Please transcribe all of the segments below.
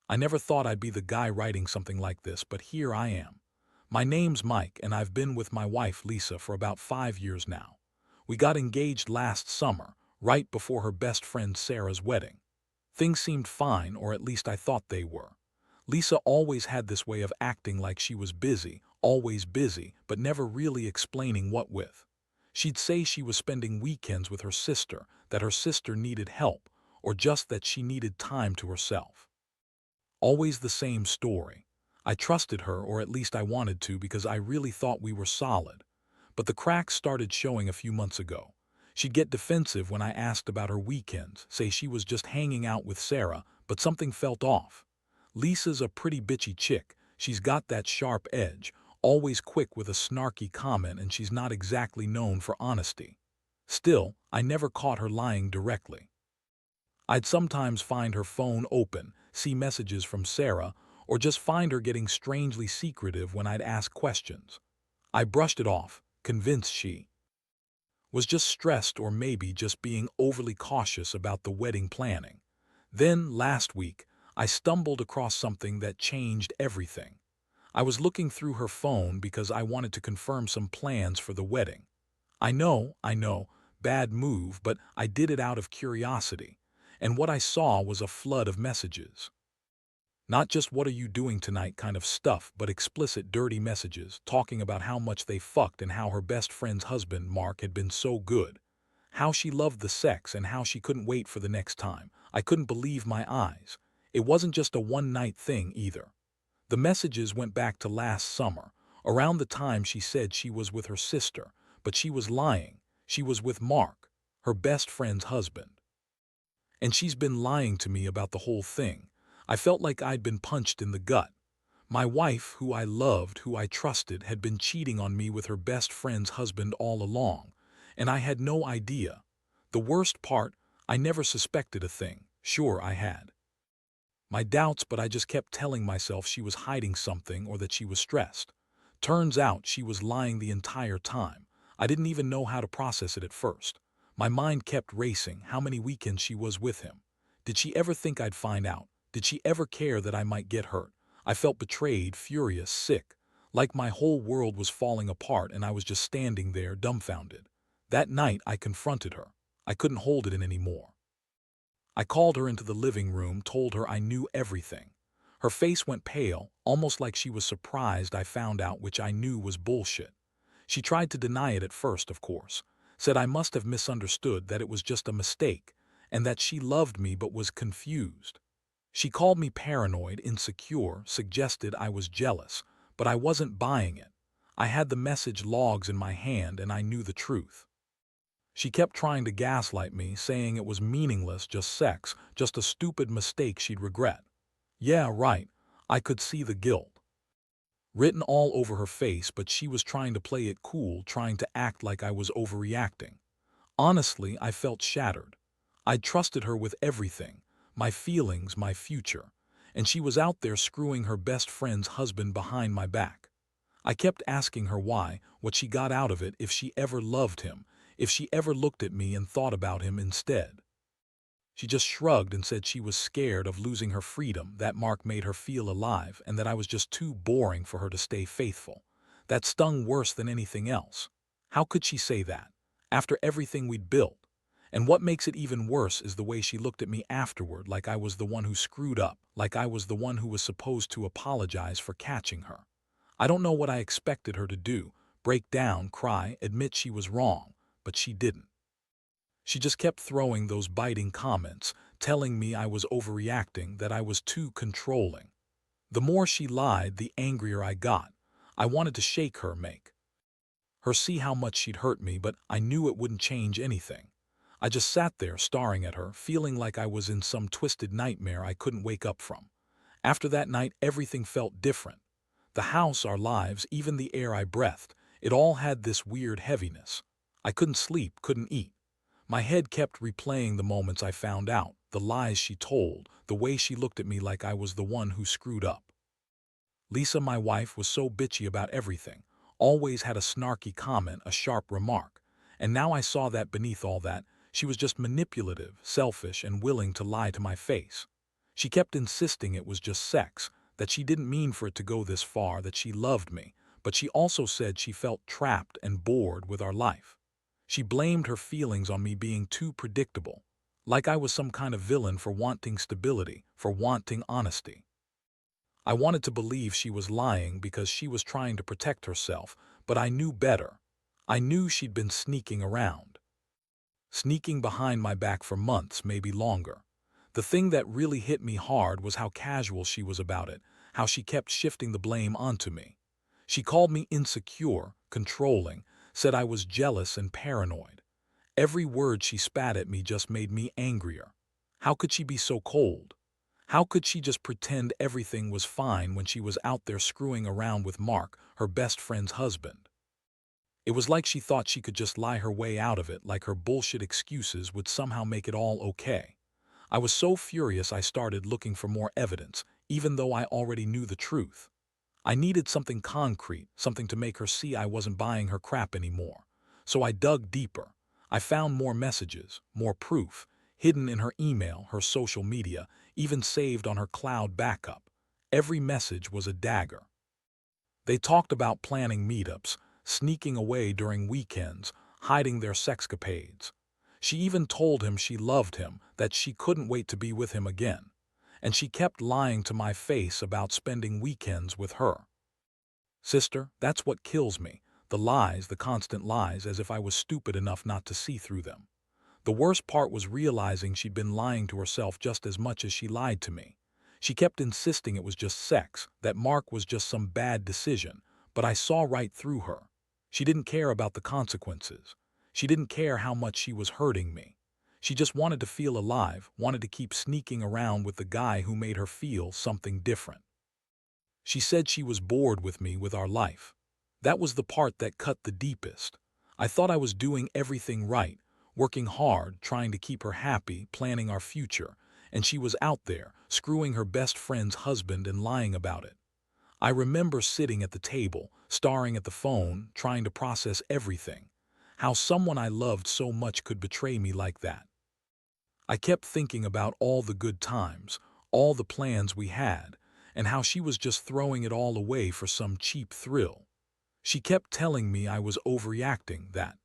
I never thought I'd be the guy writing something like this, but here I am. My name's Mike, and I've been with my wife Lisa for about 5 years now. We got engaged last summer, right before her best friend Sarah's wedding. Things seemed fine, or at least I thought they were. Lisa always had this way of acting like she was busy, always busy, but never really explaining what with. She'd say she was spending weekends with her sister, that her sister needed help, or just that she needed time to herself. Always the same story. I trusted her, or at least I wanted to, because I really thought we were solid. But the cracks started showing a few months ago. She'd get defensive when I asked about her weekends, say she was just hanging out with Sarah, but something felt off. Lisa's a pretty bitchy chick. She's got that sharp edge, always quick with a snarky comment, and she's not exactly known for honesty. Still, I never caught her lying directly. I'd sometimes find her phone open, see messages from Sarah, or just find her getting strangely secretive when I'd ask questions. I brushed it off, convinced she was just stressed or maybe just being overly cautious about the wedding planning. Then, last week, I stumbled across something that changed everything. I was looking through her phone because I wanted to confirm some plans for the wedding. I know, bad move, but I did it out of curiosity. And what I saw was a flood of messages. Not just "what are you doing tonight" kind of stuff, but explicit dirty messages talking about how much they fucked and how her best friend's husband, Mark, had been so good. How she loved the sex and how she couldn't wait for the next time. I couldn't believe my eyes. It wasn't just a one-night thing either. The messages went back to last summer, around the time she said she was with her sister, but she was lying. She was with Mark, her best friend's husband. And she's been lying to me about the whole thing. I felt like I'd been punched in the gut. My wife, who I loved, who I trusted, had been cheating on me with her best friend's husband all along, and I had no idea. The worst part, I never suspected a thing. Sure, I had my doubts, but I just kept telling myself she was hiding something or that she was stressed. Turns out she was lying the entire time. I didn't even know how to process it at first. My mind kept racing. How many weekends she was with him? Did she ever think I'd find out? Did she ever care that I might get hurt? I felt betrayed, furious, sick, like my whole world was falling apart and I was just standing there dumbfounded. That night I confronted her. I couldn't hold it in anymore. I called her into the living room, told her I knew everything. Her face went pale, almost like she was surprised I found out, which I knew was bullshit. She tried to deny it at first, of course, said I must have misunderstood, that it was just a mistake, and that she loved me but was confused. She called me paranoid, insecure, suggested I was jealous, but I wasn't buying it. I had the message logs in my hand and I knew the truth. She kept trying to gaslight me, saying it was meaningless, just sex, just a stupid mistake she'd regret. Yeah, right. I could see the guilt written all over her face, but she was trying to play it cool, trying to act like I was overreacting. Honestly, I felt shattered. I'd trusted her with everything, my feelings, my future, and she was out there screwing her best friend's husband behind my back. I kept asking her why, what she got out of it, if she ever loved him, if she ever looked at me and thought about him instead. She just shrugged and said she was scared of losing her freedom, that Mark made her feel alive, and that I was just too boring for her to stay faithful. That stung worse than anything else. How could she say that, after everything we'd built? And what makes it even worse is the way she looked at me afterward, like I was the one who screwed up, like I was the one who was supposed to apologize for catching her. I don't know what I expected her to do, break down, cry, admit she was wrong, but she didn't. She just kept throwing those biting comments, telling me I was overreacting, that I was too controlling. The more she lied, the angrier I got. I wanted to shake her, make her see how much she'd hurt me, but I knew it wouldn't change anything. I just sat there staring at her, feeling like I was in some twisted nightmare I couldn't wake up from. After that night, everything felt different. The house, our lives, even the air I breathed, it all had this weird heaviness. I couldn't sleep, couldn't eat. My head kept replaying the moments I found out, the lies she told, the way she looked at me like I was the one who screwed up. Lisa, my wife, was so bitchy about everything, always had a snarky comment, a sharp remark. And now I saw that beneath all that, she was just manipulative, selfish, and willing to lie to my face. She kept insisting it was just sex, that she didn't mean for it to go this far, that she loved me, but she also said she felt trapped and bored with our life. She blamed her feelings on me being too predictable, like I was some kind of villain for wanting stability, for wanting honesty. I wanted to believe she was lying because she was trying to protect herself, but I knew better. I knew she'd been sneaking around. Sneaking behind my back for months, maybe longer. The thing that really hit me hard was how casual she was about it, how she kept shifting the blame onto me. She called me insecure, controlling, said I was jealous and paranoid. Every word she spat at me just made me angrier. How could she be so cold? How could she just pretend everything was fine when she was out there screwing around with Mark, her best friend's husband? It was like she thought she could just lie her way out of it, like her bullshit excuses would somehow make it all okay. I was so furious I started looking for more evidence, even though I already knew the truth. I needed something concrete, something to make her see I wasn't buying her crap anymore. So I dug deeper. I found more messages, more proof, hidden in her email, her social media, even saved on her cloud backup. Every message was a dagger. They talked about planning meetups, sneaking away during weekends, hiding their sexcapades. She even told him she loved him, that she couldn't wait to be with him again. And she kept lying to my face about spending weekends with her. Sister, that's what kills me. The lies, the constant lies, as if I was stupid enough not to see through them. The worst part was realizing she'd been lying to herself just as much as she lied to me. She kept insisting it was just sex, that Mark was just some bad decision, but I saw right through her. She didn't care about the consequences. She didn't care how much she was hurting me. She just wanted to feel alive, wanted to keep sneaking around with the guy who made her feel something different. She said she was bored with me, with our life. That was the part that cut the deepest. I thought I was doing everything right, working hard, trying to keep her happy, planning our future, and she was out there, screwing her best friend's husband and lying about it. I remember sitting at the table, staring at the phone, trying to process everything. How someone I loved so much could betray me like that. I kept thinking about all the good times, all the plans we had, and how she was just throwing it all away for some cheap thrill. She kept telling me I was overreacting, that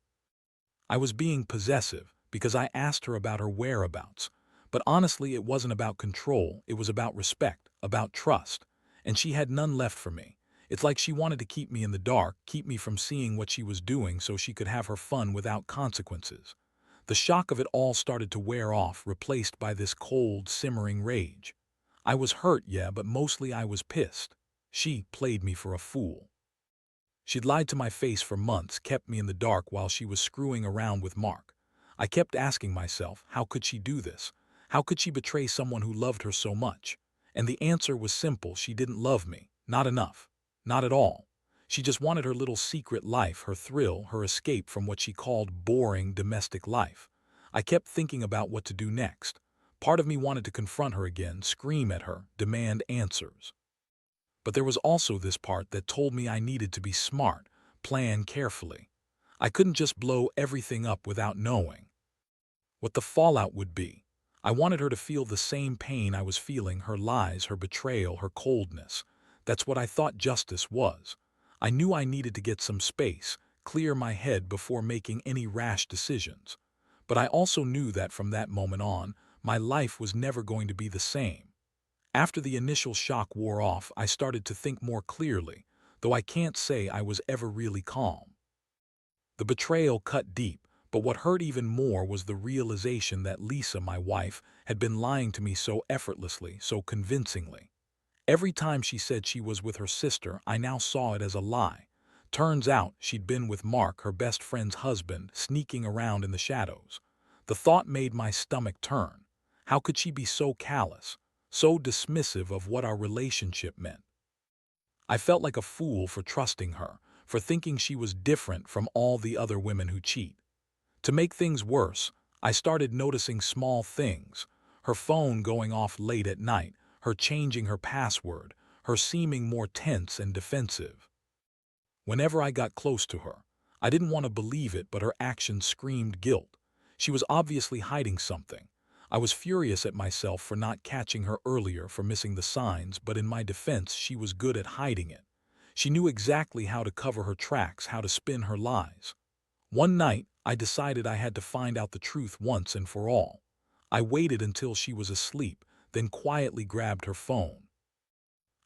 I was being possessive because I asked her about her whereabouts. But honestly, it wasn't about control, it was about respect, about trust. And she had none left for me. It's like she wanted to keep me in the dark, keep me from seeing what she was doing so she could have her fun without consequences. The shock of it all started to wear off, replaced by this cold, simmering rage. I was hurt, yeah, but mostly I was pissed. She played me for a fool. She'd lied to my face for months, kept me in the dark while she was screwing around with Mark. I kept asking myself, how could she do this? How could she betray someone who loved her so much? And the answer was simple: she didn't love me. Not enough. Not at all. She just wanted her little secret life, her thrill, her escape from what she called boring domestic life. I kept thinking about what to do next. Part of me wanted to confront her again, scream at her, demand answers. But there was also this part that told me I needed to be smart, plan carefully. I couldn't just blow everything up without knowing what the fallout would be. I wanted her to feel the same pain I was feeling, her lies, her betrayal, her coldness. That's what I thought justice was. I knew I needed to get some space, clear my head before making any rash decisions. But I also knew that from that moment on, my life was never going to be the same. After the initial shock wore off, I started to think more clearly, though I can't say I was ever really calm. The betrayal cut deep, but what hurt even more was the realization that Lisa, my wife, had been lying to me so effortlessly, so convincingly. Every time she said she was with her sister, I now saw it as a lie. Turns out she'd been with Mark, her best friend's husband, sneaking around in the shadows. The thought made my stomach turn. How could she be so callous, so dismissive of what our relationship meant? I felt like a fool for trusting her, for thinking she was different from all the other women who cheat. To make things worse, I started noticing small things: her phone going off late at night, her changing her password, her seeming more tense and defensive. Whenever I got close to her, I didn't want to believe it, but her actions screamed guilt. She was obviously hiding something. I was furious at myself for not catching her earlier, for missing the signs, but in my defense, she was good at hiding it. She knew exactly how to cover her tracks, how to spin her lies. One night, I decided I had to find out the truth once and for all. I waited until she was asleep, then quietly grabbed her phone.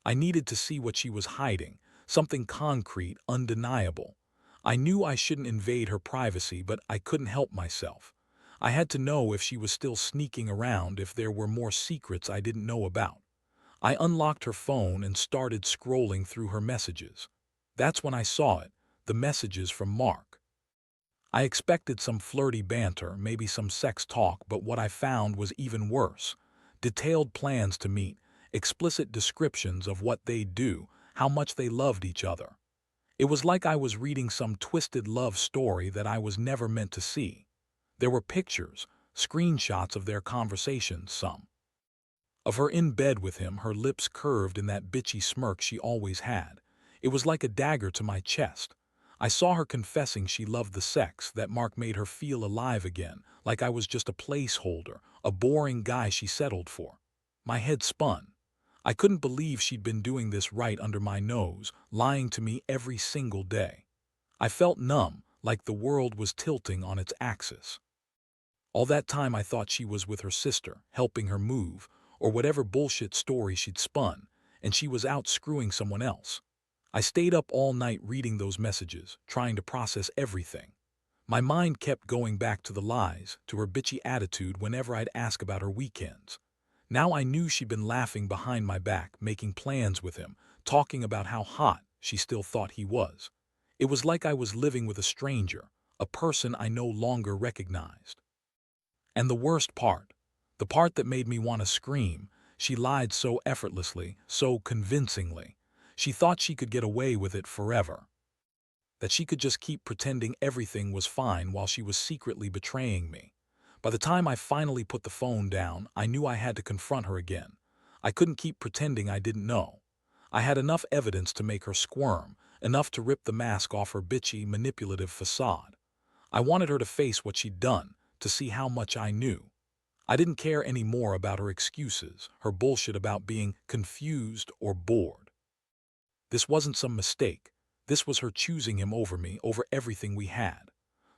I needed to see what she was hiding, something concrete, undeniable. I knew I shouldn't invade her privacy, but I couldn't help myself. I had to know if she was still sneaking around, if there were more secrets I didn't know about. I unlocked her phone and started scrolling through her messages. That's when I saw it, the messages from Mark. I expected some flirty banter, maybe some sex talk, but what I found was even worse. Detailed plans to meet, explicit descriptions of what they'd do, how much they loved each other. It was like I was reading some twisted love story that I was never meant to see. There were pictures, screenshots of their conversations, some of her in bed with him, her lips curved in that bitchy smirk she always had. It was like a dagger to my chest. I saw her confessing she loved the sex, that Mark made her feel alive again, like I was just a placeholder, a boring guy she settled for. My head spun. I couldn't believe she'd been doing this right under my nose, lying to me every single day. I felt numb, like the world was tilting on its axis. All that time I thought she was with her sister, helping her move, or whatever bullshit story she'd spun, and she was out screwing someone else. I stayed up all night reading those messages, trying to process everything. My mind kept going back to the lies, to her bitchy attitude whenever I'd ask about her weekends. Now I knew she'd been laughing behind my back, making plans with him, talking about how hot she still thought he was. It was like I was living with a stranger, a person I no longer recognized. And the worst part, the part that made me want to scream, she lied so effortlessly, so convincingly. She thought she could get away with it forever. That she could just keep pretending everything was fine while she was secretly betraying me. By the time I finally put the phone down, I knew I had to confront her again. I couldn't keep pretending I didn't know. I had enough evidence to make her squirm, enough to rip the mask off her bitchy, manipulative facade. I wanted her to face what she'd done, to see how much I knew. I didn't care any more about her excuses, her bullshit about being confused or bored. This wasn't some mistake. This was her choosing him over me, over everything we had.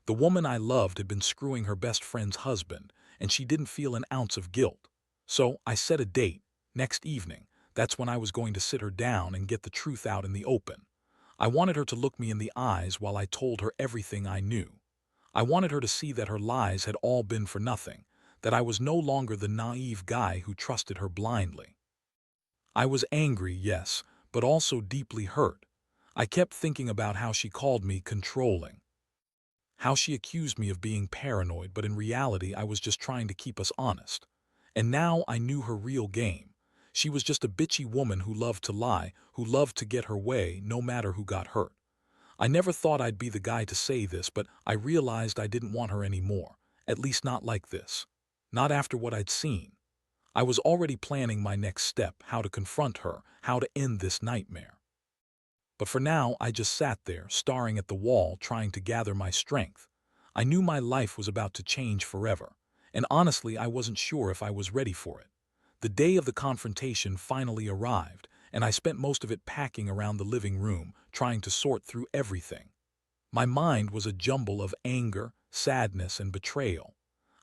The woman I loved had been screwing her best friend's husband, and she didn't feel an ounce of guilt. So I set a date, next evening. That's when I was going to sit her down and get the truth out in the open. I wanted her to look me in the eyes while I told her everything I knew. I wanted her to see that her lies had all been for nothing, that I was no longer the naive guy who trusted her blindly. I was angry, yes, but also deeply hurt. I kept thinking about how she called me controlling, how she accused me of being paranoid, but in reality I was just trying to keep us honest. And now I knew her real game. She was just a bitchy woman who loved to lie, who loved to get her way no matter who got hurt. I never thought I'd be the guy to say this, but I realized I didn't want her anymore, at least not like this. Not after what I'd seen. I was already planning my next step, how to confront her, how to end this nightmare. But for now, I just sat there, staring at the wall, trying to gather my strength. I knew my life was about to change forever, and honestly, I wasn't sure if I was ready for it. The day of the confrontation finally arrived, and I spent most of it packing around the living room, trying to sort through everything. My mind was a jumble of anger, sadness, and betrayal.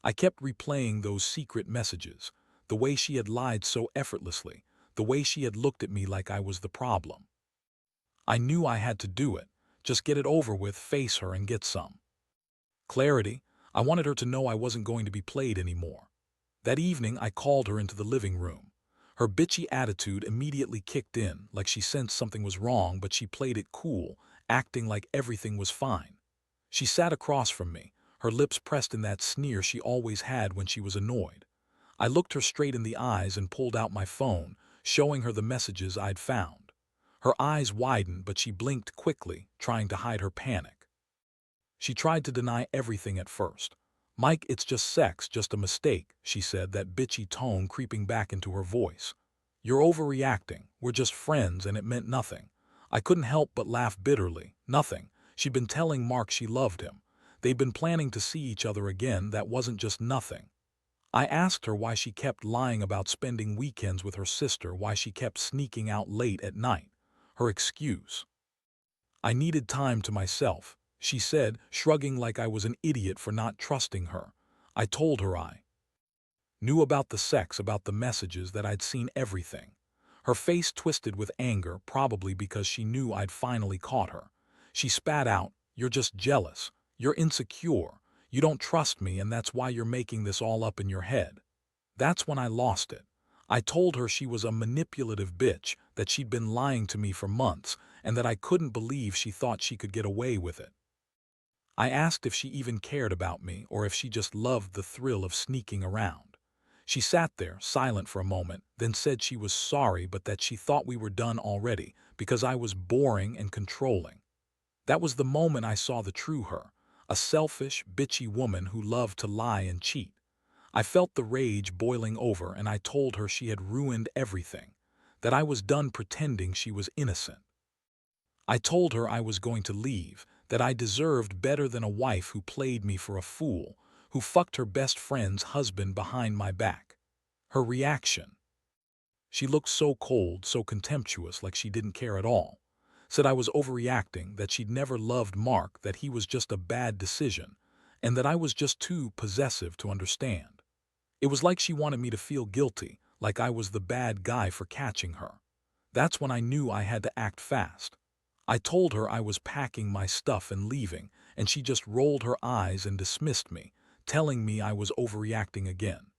I kept replaying those secret messages, the way she had lied so effortlessly, the way she had looked at me like I was the problem. I knew I had to do it, just get it over with, face her and get some clarity. I wanted her to know I wasn't going to be played anymore. That evening, I called her into the living room. Her bitchy attitude immediately kicked in, like she sensed something was wrong, but she played it cool, acting like everything was fine. She sat across from me, her lips pressed in that sneer she always had when she was annoyed. I looked her straight in the eyes and pulled out my phone, showing her the messages I'd found. Her eyes widened, but she blinked quickly, trying to hide her panic. She tried to deny everything at first. "Mike, it's just sex, just a mistake," she said, that bitchy tone creeping back into her voice. "You're overreacting. We're just friends, and it meant nothing." I couldn't help but laugh bitterly. Nothing. She'd been telling Mark she loved him. They'd been planning to see each other again. That wasn't just nothing. I asked her why she kept lying about spending weekends with her sister, why she kept sneaking out late at night. Her excuse: "I needed time to myself," she said, shrugging like I was an idiot for not trusting her. I told her I knew about the sex, about the messages, that I'd seen everything. Her face twisted with anger, probably because she knew I'd finally caught her. She spat out, "You're just jealous. You're insecure. You don't trust me, and that's why you're making this all up in your head." That's when I lost it. I told her she was a manipulative bitch, that she'd been lying to me for months, and that I couldn't believe she thought she could get away with it. I asked if she even cared about me, or if she just loved the thrill of sneaking around. She sat there, silent for a moment, then said she was sorry, but that she thought we were done already, because I was boring and controlling. That was the moment I saw the true her, a selfish, bitchy woman who loved to lie and cheat. I felt the rage boiling over, and I told her she had ruined everything, that I was done pretending she was innocent. I told her I was going to leave, that I deserved better than a wife who played me for a fool, who fucked her best friend's husband behind my back. Her reaction: she looked so cold, so contemptuous, like she didn't care at all. Said I was overreacting, that she'd never loved Mark, that he was just a bad decision, and that I was just too possessive to understand. It was like she wanted me to feel guilty, like I was the bad guy for catching her. That's when I knew I had to act fast. I told her I was packing my stuff and leaving, and she just rolled her eyes and dismissed me, telling me I was overreacting again.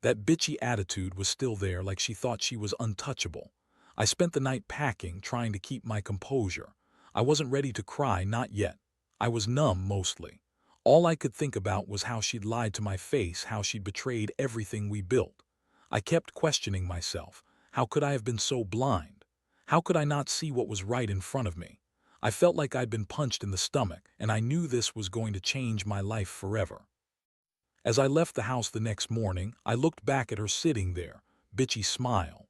That bitchy attitude was still there, like she thought she was untouchable. I spent the night packing, trying to keep my composure. I wasn't ready to cry, not yet. I was numb, mostly. All I could think about was how she'd lied to my face, how she'd betrayed everything we built. I kept questioning myself. How could I have been so blind? How could I not see what was right in front of me? I felt like I'd been punched in the stomach, and I knew this was going to change my life forever. As I left the house the next morning, I looked back at her sitting there, bitchy smile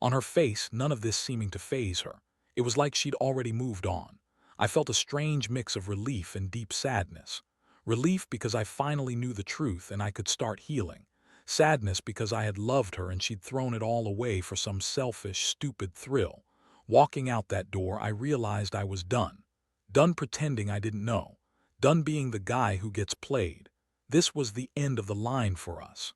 on her face, none of this seeming to faze her. It was like she'd already moved on. I felt a strange mix of relief and deep sadness. Relief because I finally knew the truth and I could start healing. Sadness because I had loved her and she'd thrown it all away for some selfish, stupid thrill. Walking out that door, I realized I was done. Done pretending I didn't know. Done being the guy who gets played. This was the end of the line for us.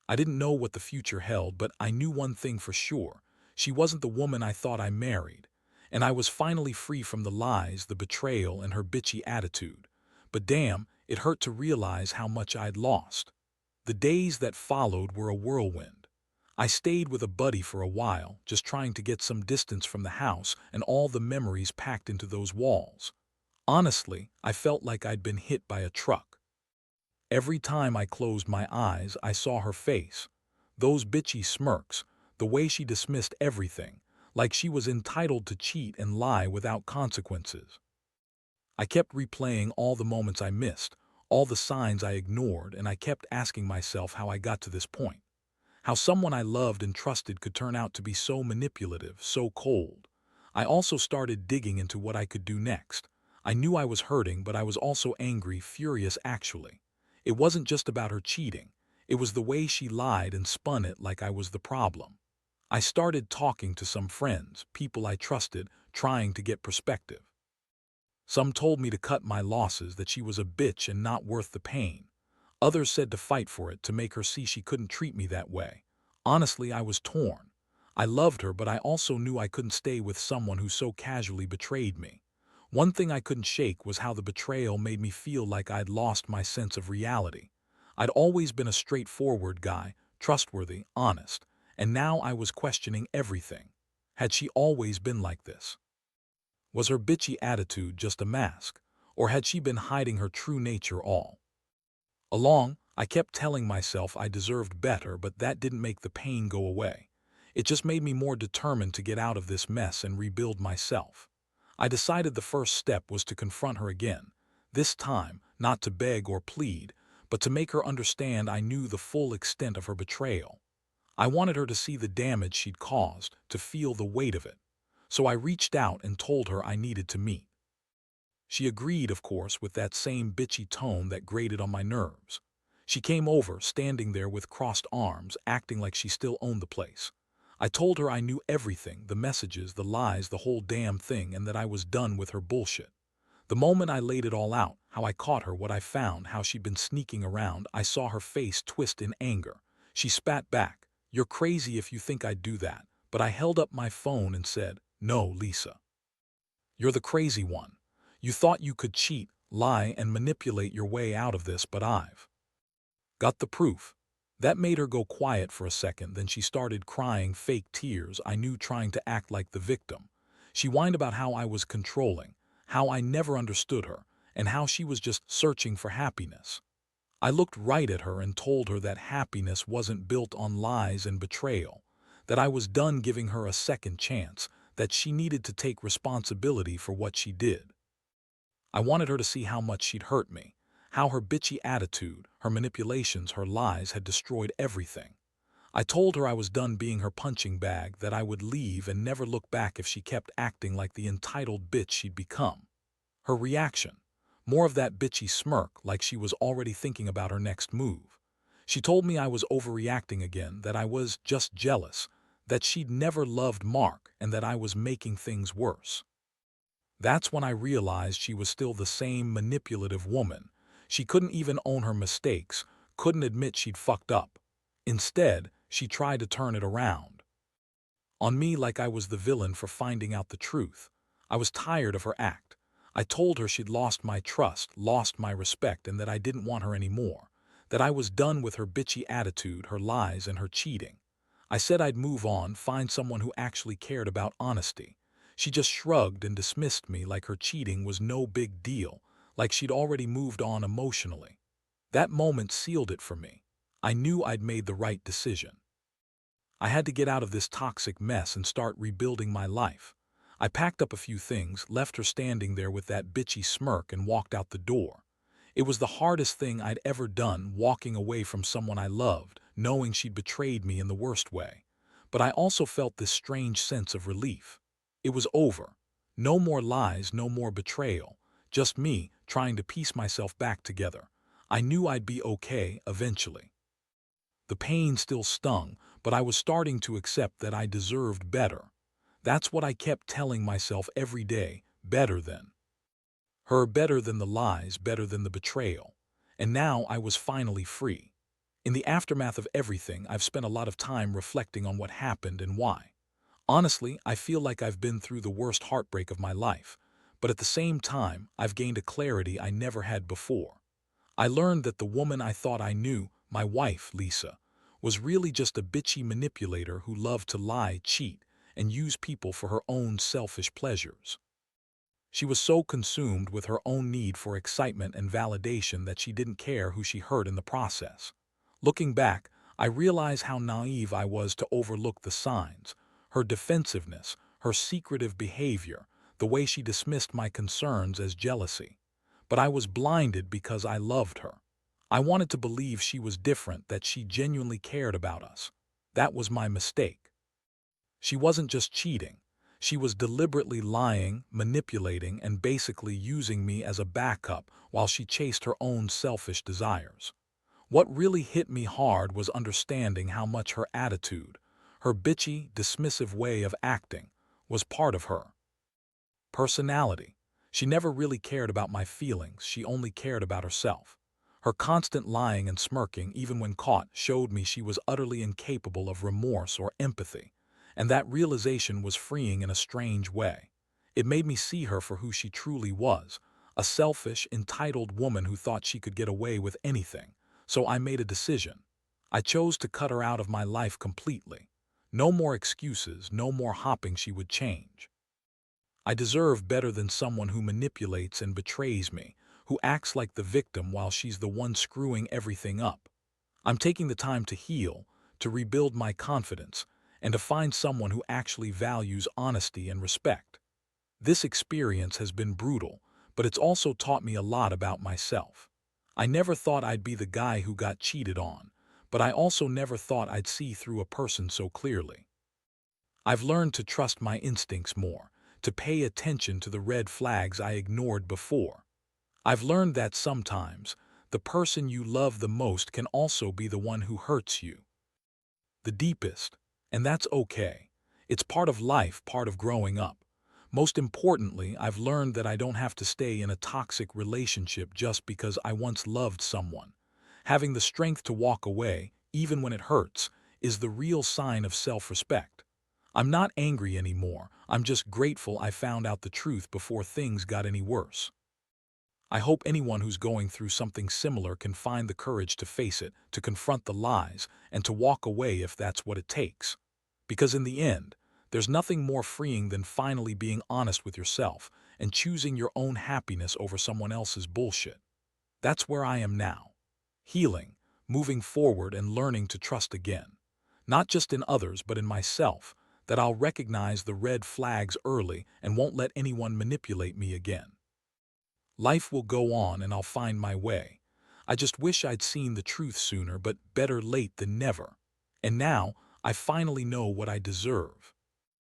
I didn't know what the future held, but I knew one thing for sure. She wasn't the woman I thought I married. And I was finally free from the lies, the betrayal, and her bitchy attitude. But damn, it hurt to realize how much I'd lost. The days that followed were a whirlwind. I stayed with a buddy for a while, just trying to get some distance from the house and all the memories packed into those walls. Honestly, I felt like I'd been hit by a truck. Every time I closed my eyes, I saw her face. Those bitchy smirks, the way she dismissed everything, like she was entitled to cheat and lie without consequences. I kept replaying all the moments I missed, all the signs I ignored, and I kept asking myself how I got to this point. How someone I loved and trusted could turn out to be so manipulative, so cold. I also started digging into what I could do next. I knew I was hurting, but I was also angry, furious actually. It wasn't just about her cheating. It was the way she lied and spun it like I was the problem. I started talking to some friends, people I trusted, trying to get perspective. Some told me to cut my losses, that she was a bitch and not worth the pain. Others said to fight for it, to make her see she couldn't treat me that way. Honestly, I was torn. I loved her, but I also knew I couldn't stay with someone who so casually betrayed me. One thing I couldn't shake was how the betrayal made me feel like I'd lost my sense of reality. I'd always been a straightforward guy, trustworthy, honest, and now I was questioning everything. Had she always been like this? Was her bitchy attitude just a mask, or had she been hiding her true nature all along? I kept telling myself I deserved better, but that didn't make the pain go away. It just made me more determined to get out of this mess and rebuild myself. I decided the first step was to confront her again. This time, not to beg or plead, but to make her understand I knew the full extent of her betrayal. I wanted her to see the damage she'd caused, to feel the weight of it. So I reached out and told her I needed to meet. She agreed, of course, with that same bitchy tone that grated on my nerves. She came over, standing there with crossed arms, acting like she still owned the place. I told her I knew everything, the messages, the lies, the whole damn thing, and that I was done with her bullshit. The moment I laid it all out, how I caught her, what I found, how she'd been sneaking around, I saw her face twist in anger. She spat back, "You're crazy if you think I'd do that." But I held up my phone and said, "No, Lisa. You're the crazy one. You thought you could cheat, lie, and manipulate your way out of this, but I've got the proof." That made her go quiet for a second, then she started crying fake tears, I knew, trying to act like the victim. She whined about how I was controlling, how I never understood her, and how she was just searching for happiness. I looked right at her and told her that happiness wasn't built on lies and betrayal, that I was done giving her a second chance, that she needed to take responsibility for what she did. I wanted her to see how much she'd hurt me, how her bitchy attitude, her manipulations, her lies had destroyed everything. I told her I was done being her punching bag, that I would leave and never look back if she kept acting like the entitled bitch she'd become. Her reaction, more of that bitchy smirk, like she was already thinking about her next move. She told me I was overreacting again, that I was just jealous, that she'd never loved Mark, and that I was making things worse. That's when I realized she was still the same manipulative woman. She couldn't even own her mistakes, couldn't admit she'd fucked up. Instead, she tried to turn it around on me, like I was the villain for finding out the truth. I was tired of her act. I told her she'd lost my trust, lost my respect, and that I didn't want her anymore, that I was done with her bitchy attitude, her lies, and her cheating. I said I'd move on, find someone who actually cared about honesty. She just shrugged and dismissed me like her cheating was no big deal, like she'd already moved on emotionally. That moment sealed it for me. I knew I'd made the right decision. I had to get out of this toxic mess and start rebuilding my life. I packed up a few things, left her standing there with that bitchy smirk, and walked out the door. It was the hardest thing I'd ever done, walking away from someone I loved, knowing she'd betrayed me in the worst way. But I also felt this strange sense of relief. It was over. No more lies, no more betrayal. Just me, trying to piece myself back together. I knew I'd be okay eventually. The pain still stung, but I was starting to accept that I deserved better. That's what I kept telling myself every day, better than her, better than the lies, better than the betrayal. And now I was finally free. In the aftermath of everything, I've spent a lot of time reflecting on what happened and why. Honestly, I feel like I've been through the worst heartbreak of my life, but at the same time, I've gained a clarity I never had before. I learned that the woman I thought I knew, my wife, Lisa, was really just a bitchy manipulator who loved to lie, cheat, and use people for her own selfish pleasures. She was so consumed with her own need for excitement and validation that she didn't care who she hurt in the process. Looking back, I realize how naive I was to overlook the signs, her defensiveness, her secretive behavior, the way she dismissed my concerns as jealousy. But I was blinded because I loved her. I wanted to believe she was different, that she genuinely cared about us. That was my mistake. She wasn't just cheating. She was deliberately lying, manipulating, and basically using me as a backup while she chased her own selfish desires. What really hit me hard was understanding how much her attitude, her bitchy, dismissive way of acting, was part of her personality. She never really cared about my feelings, she only cared about herself. Her constant lying and smirking, even when caught, showed me she was utterly incapable of remorse or empathy, and that realization was freeing in a strange way. It made me see her for who she truly was, a selfish, entitled woman who thought she could get away with anything. So I made a decision. I chose to cut her out of my life completely. No more excuses, no more hoping she would change. I deserve better than someone who manipulates and betrays me, who acts like the victim while she's the one screwing everything up. I'm taking the time to heal, to rebuild my confidence, and to find someone who actually values honesty and respect. This experience has been brutal, but it's also taught me a lot about myself. I never thought I'd be the guy who got cheated on, but I also never thought I'd see through a person so clearly. I've learned to trust my instincts more, to pay attention to the red flags I ignored before. I've learned that sometimes the person you love the most can also be the one who hurts you the deepest. And that's okay. It's part of life, part of growing up. Most importantly, I've learned that I don't have to stay in a toxic relationship just because I once loved someone. Having the strength to walk away, even when it hurts, is the real sign of self-respect. I'm not angry anymore. I'm just grateful I found out the truth before things got any worse. I hope anyone who's going through something similar can find the courage to face it, to confront the lies, and to walk away if that's what it takes. Because in the end, there's nothing more freeing than finally being honest with yourself and choosing your own happiness over someone else's bullshit. That's where I am now. Healing, moving forward and learning to trust again. Not just in others, but in myself, that I'll recognize the red flags early and won't let anyone manipulate me again. Life will go on and I'll find my way. I just wish I'd seen the truth sooner, but better late than never. And now, I finally know what I deserve.